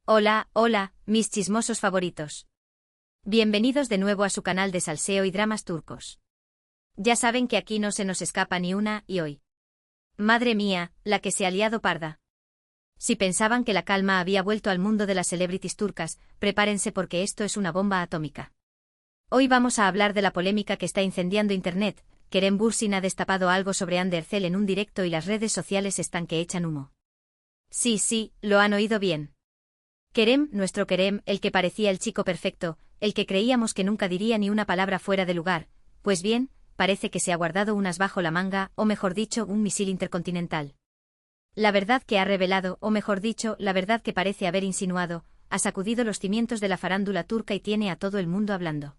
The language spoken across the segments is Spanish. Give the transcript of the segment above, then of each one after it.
Hola, hola, mis chismosos favoritos. Bienvenidos de nuevo a su canal de salseo y dramas turcos. Ya saben que aquí no se nos escapa ni una, y hoy. Madre mía, la que se ha liado parda. Si pensaban que la calma había vuelto al mundo de las celebrities turcas, prepárense porque esto es una bomba atómica. Hoy vamos a hablar de la polémica que está incendiando internet. Kerem Bürsin ha destapado algo sobre Hande Erçel en un directo y las redes sociales están que echan humo. Sí, lo han oído bien. Kerem, nuestro Kerem, el que parecía el chico perfecto, el que creíamos que nunca diría ni una palabra fuera de lugar, pues bien, parece que se ha guardado unas bajo la manga, o mejor dicho, un misil intercontinental. La verdad que ha revelado, o mejor dicho, la verdad que parece haber insinuado, ha sacudido los cimientos de la farándula turca y tiene a todo el mundo hablando.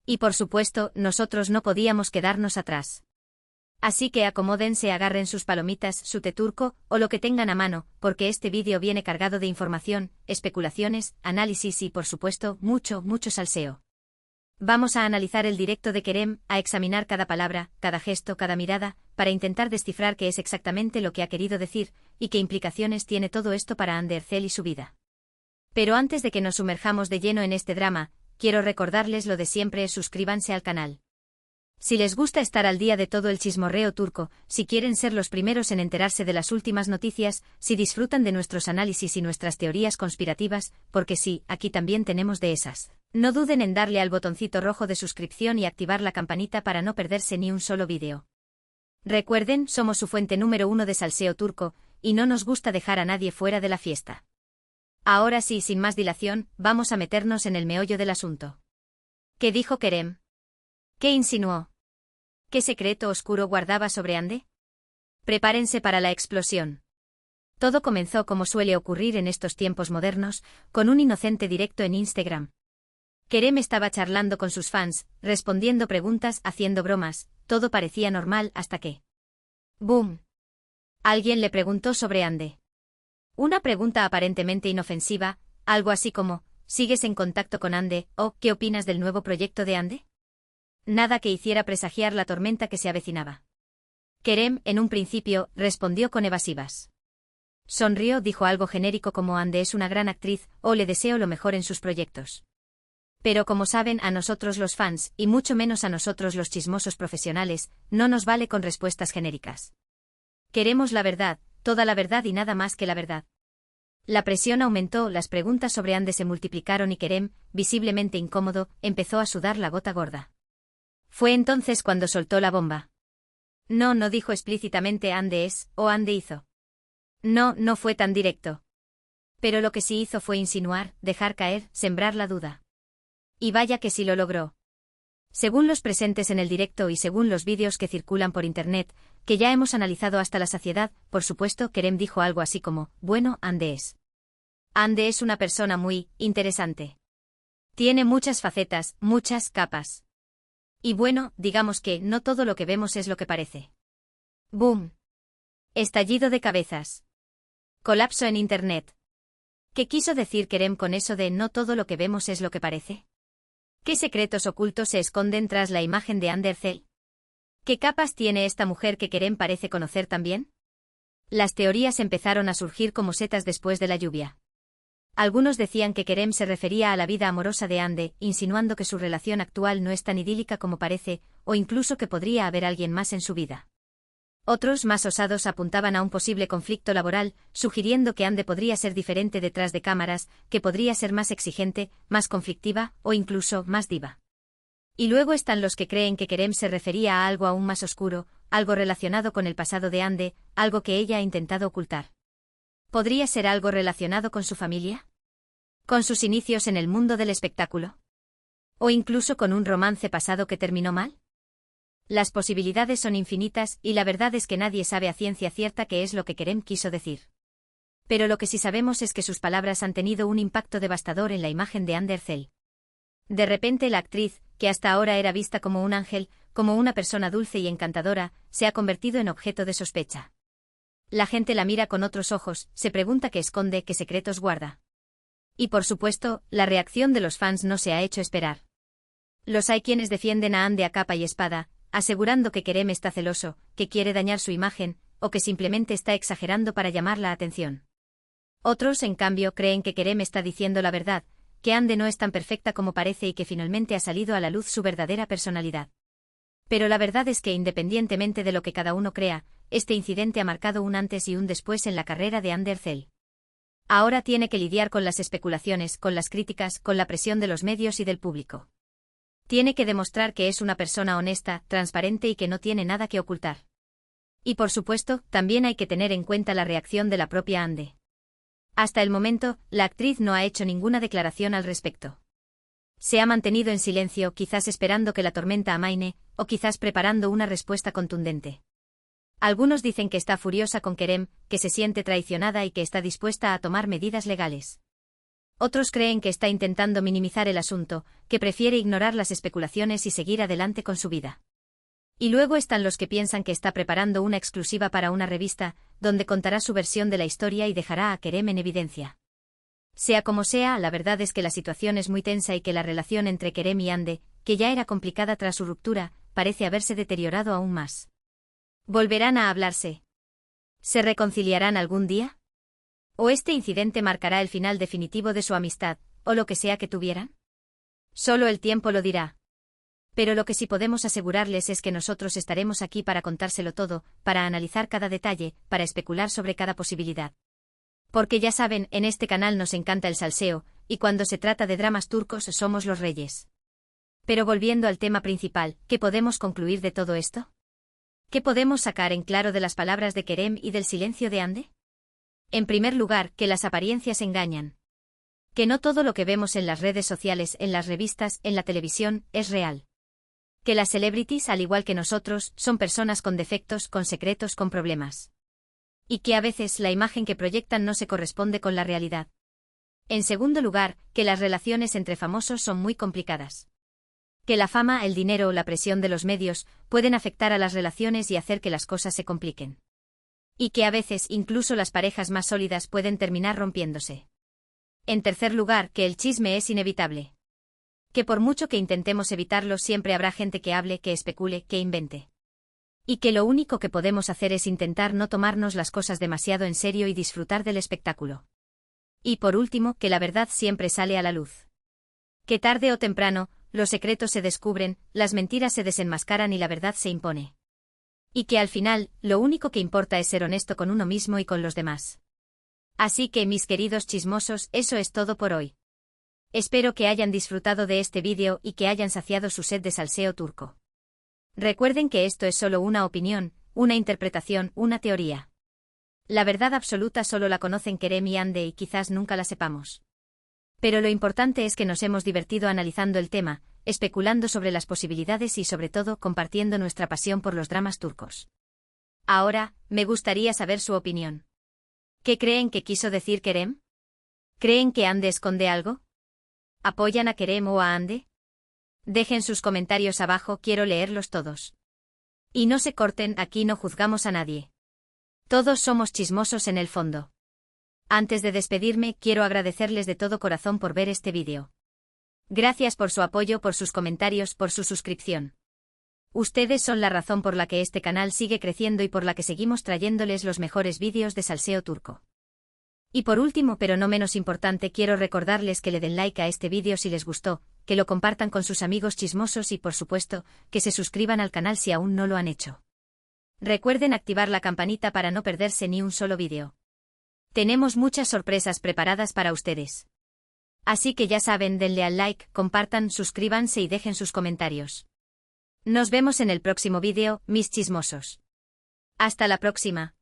Y por supuesto, nosotros no podíamos quedarnos atrás. Así que acomódense, agarren sus palomitas, su té turco, o lo que tengan a mano, porque este vídeo viene cargado de información, especulaciones, análisis y, por supuesto, mucho salseo. Vamos a analizar el directo de Kerem, a examinar cada palabra, cada gesto, cada mirada, para intentar descifrar qué es exactamente lo que ha querido decir, y qué implicaciones tiene todo esto para Hande Erçel y su vida. Pero antes de que nos sumerjamos de lleno en este drama, quiero recordarles lo de siempre: suscríbanse al canal. Si les gusta estar al día de todo el chismorreo turco, si quieren ser los primeros en enterarse de las últimas noticias, si disfrutan de nuestros análisis y nuestras teorías conspirativas, porque sí, aquí también tenemos de esas, no duden en darle al botoncito rojo de suscripción y activar la campanita para no perderse ni un solo vídeo. Recuerden, somos su fuente número 1 de salseo turco, y no nos gusta dejar a nadie fuera de la fiesta. Ahora sí, sin más dilación, vamos a meternos en el meollo del asunto. ¿Qué dijo Kerem? ¿Qué insinuó? ¿Qué secreto oscuro guardaba sobre Hande? Prepárense para la explosión. Todo comenzó como suele ocurrir en estos tiempos modernos, con un inocente directo en Instagram. Kerem estaba charlando con sus fans, respondiendo preguntas, haciendo bromas, todo parecía normal hasta que... ¡Boom! Alguien le preguntó sobre Hande. Una pregunta aparentemente inofensiva, algo así como, ¿sigues en contacto con Hande? O, ¿qué opinas del nuevo proyecto de Hande? Nada que hiciera presagiar la tormenta que se avecinaba. Kerem, en un principio, respondió con evasivas. Sonrió, dijo algo genérico como: Hande es una gran actriz, o le deseo lo mejor en sus proyectos. Pero como saben, a nosotros los fans, y mucho menos a nosotros los chismosos profesionales, no nos vale con respuestas genéricas. Queremos la verdad, toda la verdad y nada más que la verdad. La presión aumentó, las preguntas sobre Hande se multiplicaron y Kerem, visiblemente incómodo, empezó a sudar la gota gorda. Fue entonces cuando soltó la bomba. No dijo explícitamente Hande es, o Hande hizo. No fue tan directo. Pero lo que sí hizo fue insinuar, dejar caer, sembrar la duda. Y vaya que sí lo logró. Según los presentes en el directo y según los vídeos que circulan por internet, que ya hemos analizado hasta la saciedad, por supuesto, Kerem dijo algo así como: bueno, Hande es. Hande es una persona muy interesante. Tiene muchas facetas, muchas capas. Y bueno, digamos que no todo lo que vemos es lo que parece. ¡Boom! Estallido de cabezas. Colapso en internet. ¿Qué quiso decir Kerem con eso de no todo lo que vemos es lo que parece? ¿Qué secretos ocultos se esconden tras la imagen de Hande Erçel? ¿Qué capas tiene esta mujer que Kerem parece conocer también? Las teorías empezaron a surgir como setas después de la lluvia. Algunos decían que Kerem se refería a la vida amorosa de Hande, insinuando que su relación actual no es tan idílica como parece, o incluso que podría haber alguien más en su vida. Otros, más osados, apuntaban a un posible conflicto laboral, sugiriendo que Hande podría ser diferente detrás de cámaras, que podría ser más exigente, más conflictiva, o incluso más diva. Y luego están los que creen que Kerem se refería a algo aún más oscuro, algo relacionado con el pasado de Hande, algo que ella ha intentado ocultar. ¿Podría ser algo relacionado con su familia? ¿Con sus inicios en el mundo del espectáculo? ¿O incluso con un romance pasado que terminó mal? Las posibilidades son infinitas y la verdad es que nadie sabe a ciencia cierta qué es lo que Kerem quiso decir. Pero lo que sí sabemos es que sus palabras han tenido un impacto devastador en la imagen de Hande Erçel. De repente la actriz, que hasta ahora era vista como un ángel, como una persona dulce y encantadora, se ha convertido en objeto de sospecha. La gente la mira con otros ojos, se pregunta qué esconde, qué secretos guarda. Y por supuesto, la reacción de los fans no se ha hecho esperar. Los hay quienes defienden a Hande a capa y espada, asegurando que Kerem está celoso, que quiere dañar su imagen, o que simplemente está exagerando para llamar la atención. Otros, en cambio, creen que Kerem está diciendo la verdad, que Ande no es tan perfecta como parece y que finalmente ha salido a la luz su verdadera personalidad. Pero la verdad es que independientemente de lo que cada uno crea, este incidente ha marcado un antes y un después en la carrera de Ander Erzel. Ahora tiene que lidiar con las especulaciones, con las críticas, con la presión de los medios y del público. Tiene que demostrar que es una persona honesta, transparente y que no tiene nada que ocultar. Y por supuesto, también hay que tener en cuenta la reacción de la propia Ande. Hasta el momento, la actriz no ha hecho ninguna declaración al respecto. Se ha mantenido en silencio, quizás esperando que la tormenta amaine, o quizás preparando una respuesta contundente. Algunos dicen que está furiosa con Kerem, que se siente traicionada y que está dispuesta a tomar medidas legales. Otros creen que está intentando minimizar el asunto, que prefiere ignorar las especulaciones y seguir adelante con su vida. Y luego están los que piensan que está preparando una exclusiva para una revista, donde contará su versión de la historia y dejará a Kerem en evidencia. Sea como sea, la verdad es que la situación es muy tensa y que la relación entre Kerem y Ande, que ya era complicada tras su ruptura, parece haberse deteriorado aún más. ¿Volverán a hablarse? ¿Se reconciliarán algún día? ¿O este incidente marcará el final definitivo de su amistad, o lo que sea que tuvieran? Solo el tiempo lo dirá. Pero lo que sí podemos asegurarles es que nosotros estaremos aquí para contárselo todo, para analizar cada detalle, para especular sobre cada posibilidad. Porque ya saben, en este canal nos encanta el salseo, y cuando se trata de dramas turcos somos los reyes. Pero volviendo al tema principal, ¿qué podemos concluir de todo esto? ¿Qué podemos sacar en claro de las palabras de Kerem y del silencio de Ande? En primer lugar, que las apariencias engañan. Que no todo lo que vemos en las redes sociales, en las revistas, en la televisión, es real. Que las celebrities, al igual que nosotros, son personas con defectos, con secretos, con problemas. Y que a veces la imagen que proyectan no se corresponde con la realidad. En segundo lugar, que las relaciones entre famosos son muy complicadas. Que la fama, el dinero o la presión de los medios pueden afectar a las relaciones y hacer que las cosas se compliquen. Y que a veces incluso las parejas más sólidas pueden terminar rompiéndose. En tercer lugar, que el chisme es inevitable. Que por mucho que intentemos evitarlo siempre habrá gente que hable, que especule, que invente. Y que lo único que podemos hacer es intentar no tomarnos las cosas demasiado en serio y disfrutar del espectáculo. Y por último, que la verdad siempre sale a la luz. Que tarde o temprano, los secretos se descubren, las mentiras se desenmascaran y la verdad se impone. Y que al final, lo único que importa es ser honesto con uno mismo y con los demás. Así que, mis queridos chismosos, eso es todo por hoy. Espero que hayan disfrutado de este vídeo y que hayan saciado su sed de salseo turco. Recuerden que esto es solo una opinión, una interpretación, una teoría. La verdad absoluta solo la conocen Kerem y Ande y quizás nunca la sepamos. Pero lo importante es que nos hemos divertido analizando el tema, especulando sobre las posibilidades y sobre todo compartiendo nuestra pasión por los dramas turcos. Ahora, me gustaría saber su opinión. ¿Qué creen que quiso decir Kerem? ¿Creen que Ande esconde algo? ¿Apoyan a Kerem o a Ande? Dejen sus comentarios abajo, quiero leerlos todos. Y no se corten, aquí no juzgamos a nadie. Todos somos chismosos en el fondo. Antes de despedirme, quiero agradecerles de todo corazón por ver este vídeo. Gracias por su apoyo, por sus comentarios, por su suscripción. Ustedes son la razón por la que este canal sigue creciendo y por la que seguimos trayéndoles los mejores vídeos de salseo turco. Y por último, pero no menos importante, quiero recordarles que le den like a este vídeo si les gustó, que lo compartan con sus amigos chismosos y, por supuesto, que se suscriban al canal si aún no lo han hecho. Recuerden activar la campanita para no perderse ni un solo vídeo. Tenemos muchas sorpresas preparadas para ustedes. Así que ya saben, denle al like, compartan, suscríbanse y dejen sus comentarios. Nos vemos en el próximo vídeo, mis chismosos. Hasta la próxima.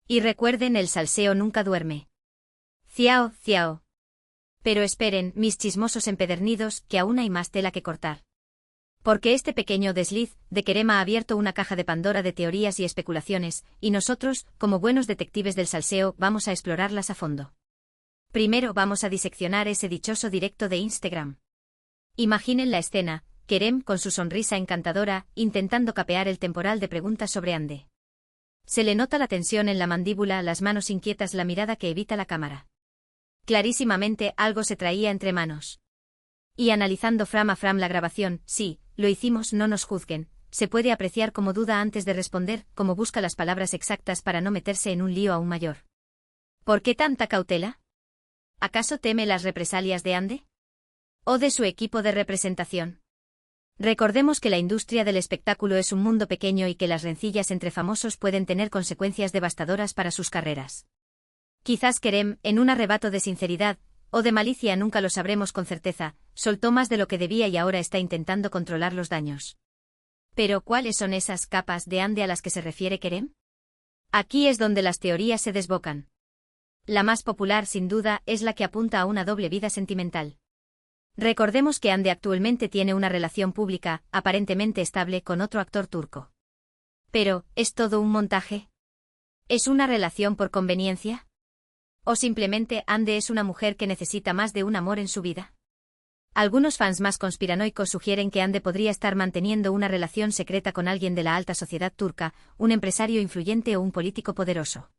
Y recuerden, el salseo nunca duerme. Ciao, ciao. Pero esperen, mis chismosos empedernidos, que aún hay más tela que cortar. Porque este pequeño desliz de Kerem ha abierto una caja de Pandora de teorías y especulaciones, y nosotros, como buenos detectives del salseo, vamos a explorarlas a fondo. Primero vamos a diseccionar ese dichoso directo de Instagram. Imaginen la escena, Kerem con su sonrisa encantadora, intentando capear el temporal de preguntas sobre Ande. Se le nota la tensión en la mandíbula, las manos inquietas, la mirada que evita la cámara. Clarísimamente algo se traía entre manos. Y analizando frame a frame la grabación, sí, lo hicimos, no nos juzguen, se puede apreciar cómo duda antes de responder, cómo busca las palabras exactas para no meterse en un lío aún mayor. ¿Por qué tanta cautela? ¿Acaso teme las represalias de Ande? ¿O de su equipo de representación? Recordemos que la industria del espectáculo es un mundo pequeño y que las rencillas entre famosos pueden tener consecuencias devastadoras para sus carreras. Quizás Kerem, en un arrebato de sinceridad, o de malicia, nunca lo sabremos con certeza, soltó más de lo que debía y ahora está intentando controlar los daños. Pero, ¿cuáles son esas capas de Ande a las que se refiere Kerem? Aquí es donde las teorías se desbocan. La más popular, sin duda, es la que apunta a una doble vida sentimental. Recordemos que Ande actualmente tiene una relación pública, aparentemente estable, con otro actor turco. Pero, ¿es todo un montaje? ¿Es una relación por conveniencia? ¿O simplemente Ande es una mujer que necesita más de un amor en su vida? Algunos fans más conspiranoicos sugieren que Ande podría estar manteniendo una relación secreta con alguien de la alta sociedad turca, un empresario influyente o un político poderoso.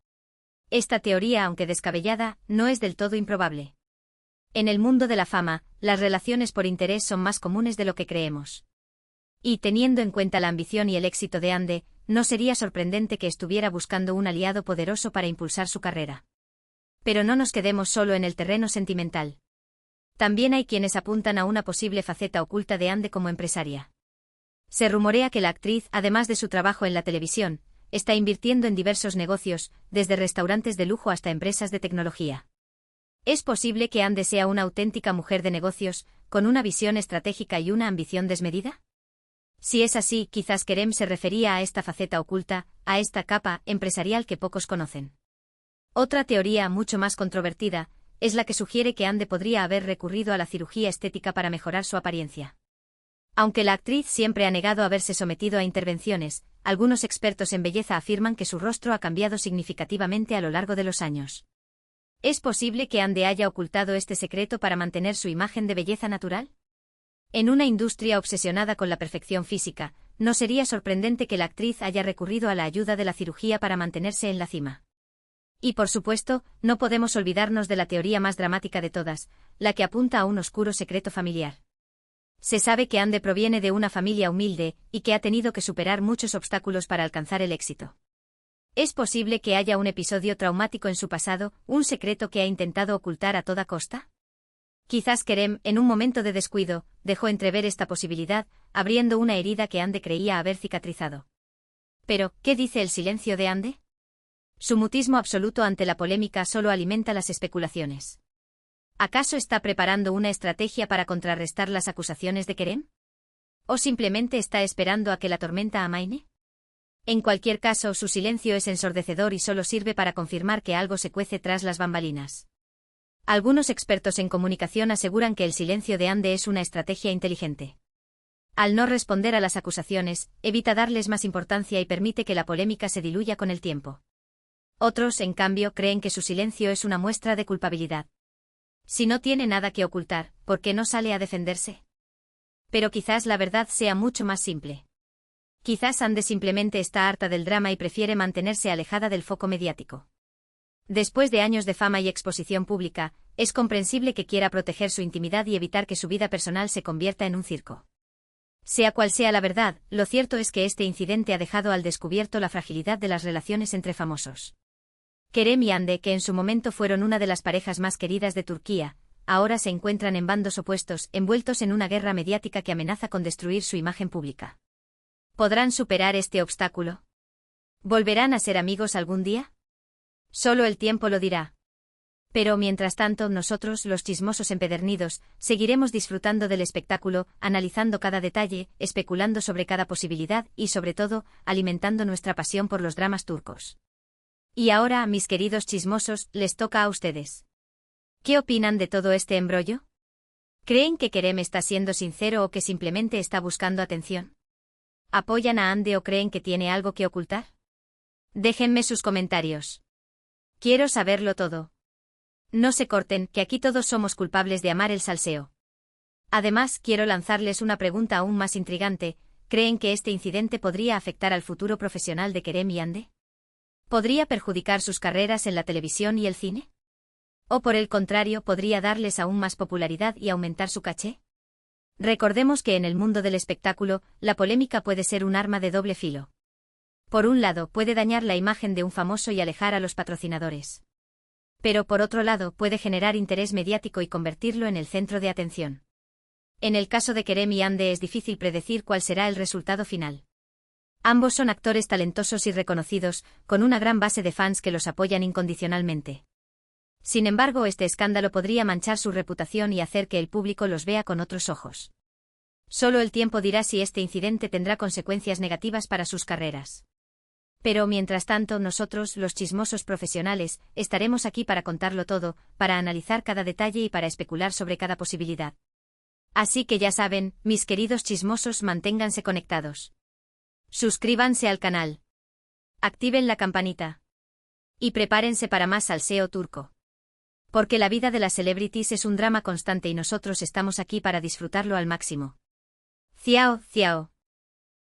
Esta teoría, aunque descabellada, no es del todo improbable. En el mundo de la fama, las relaciones por interés son más comunes de lo que creemos. Y teniendo en cuenta la ambición y el éxito de Ande, no sería sorprendente que estuviera buscando un aliado poderoso para impulsar su carrera. Pero no nos quedemos solo en el terreno sentimental. También hay quienes apuntan a una posible faceta oculta de Ande como empresaria. Se rumorea que la actriz, además de su trabajo en la televisión, está invirtiendo en diversos negocios, desde restaurantes de lujo hasta empresas de tecnología. ¿Es posible que Ande sea una auténtica mujer de negocios, con una visión estratégica y una ambición desmedida? Si es así, quizás Kerem se refería a esta faceta oculta, a esta capa empresarial que pocos conocen. Otra teoría, mucho más controvertida, es la que sugiere que Ande podría haber recurrido a la cirugía estética para mejorar su apariencia. Aunque la actriz siempre ha negado haberse sometido a intervenciones, algunos expertos en belleza afirman que su rostro ha cambiado significativamente a lo largo de los años. ¿Es posible que Ande haya ocultado este secreto para mantener su imagen de belleza natural? En una industria obsesionada con la perfección física, no sería sorprendente que la actriz haya recurrido a la ayuda de la cirugía para mantenerse en la cima. Y por supuesto, no podemos olvidarnos de la teoría más dramática de todas, la que apunta a un oscuro secreto familiar. Se sabe que Ande proviene de una familia humilde y que ha tenido que superar muchos obstáculos para alcanzar el éxito. ¿Es posible que haya un episodio traumático en su pasado, un secreto que ha intentado ocultar a toda costa? Quizás Kerem, en un momento de descuido, dejó entrever esta posibilidad, abriendo una herida que Ande creía haber cicatrizado. Pero, ¿qué dice el silencio de Ande? Su mutismo absoluto ante la polémica solo alimenta las especulaciones. ¿Acaso está preparando una estrategia para contrarrestar las acusaciones de Kerem? ¿O simplemente está esperando a que la tormenta amaine? En cualquier caso, su silencio es ensordecedor y solo sirve para confirmar que algo se cuece tras las bambalinas. Algunos expertos en comunicación aseguran que el silencio de Ande es una estrategia inteligente. Al no responder a las acusaciones, evita darles más importancia y permite que la polémica se diluya con el tiempo. Otros, en cambio, creen que su silencio es una muestra de culpabilidad. Si no tiene nada que ocultar, ¿por qué no sale a defenderse? Pero quizás la verdad sea mucho más simple. Quizás Ande simplemente está harta del drama y prefiere mantenerse alejada del foco mediático. Después de años de fama y exposición pública, es comprensible que quiera proteger su intimidad y evitar que su vida personal se convierta en un circo. Sea cual sea la verdad, lo cierto es que este incidente ha dejado al descubierto la fragilidad de las relaciones entre famosos. Kerem y Ande, que en su momento fueron una de las parejas más queridas de Turquía, ahora se encuentran en bandos opuestos, envueltos en una guerra mediática que amenaza con destruir su imagen pública. ¿Podrán superar este obstáculo? ¿Volverán a ser amigos algún día? Solo el tiempo lo dirá. Pero mientras tanto, nosotros, los chismosos empedernidos, seguiremos disfrutando del espectáculo, analizando cada detalle, especulando sobre cada posibilidad y, sobre todo, alimentando nuestra pasión por los dramas turcos. Y ahora, mis queridos chismosos, les toca a ustedes. ¿Qué opinan de todo este embrollo? ¿Creen que Kerem está siendo sincero o que simplemente está buscando atención? ¿Apoyan a Ande o creen que tiene algo que ocultar? Déjenme sus comentarios. Quiero saberlo todo. No se corten, que aquí todos somos culpables de amar el salseo. Además, quiero lanzarles una pregunta aún más intrigante. ¿Creen que este incidente podría afectar al futuro profesional de Kerem y Ande? ¿Podría perjudicar sus carreras en la televisión y el cine? ¿O por el contrario, podría darles aún más popularidad y aumentar su caché? Recordemos que en el mundo del espectáculo, la polémica puede ser un arma de doble filo. Por un lado, puede dañar la imagen de un famoso y alejar a los patrocinadores. Pero por otro lado puede generar interés mediático y convertirlo en el centro de atención. En el caso de Kerem y Hande es difícil predecir cuál será el resultado final. Ambos son actores talentosos y reconocidos, con una gran base de fans que los apoyan incondicionalmente. Sin embargo, este escándalo podría manchar su reputación y hacer que el público los vea con otros ojos. Solo el tiempo dirá si este incidente tendrá consecuencias negativas para sus carreras. Pero mientras tanto, nosotros, los chismosos profesionales, estaremos aquí para contarlo todo, para analizar cada detalle y para especular sobre cada posibilidad. Así que ya saben, mis queridos chismosos, manténganse conectados. Suscríbanse al canal. Activen la campanita. Y prepárense para más salseo turco. Porque la vida de las celebrities es un drama constante y nosotros estamos aquí para disfrutarlo al máximo. Ciao, ciao.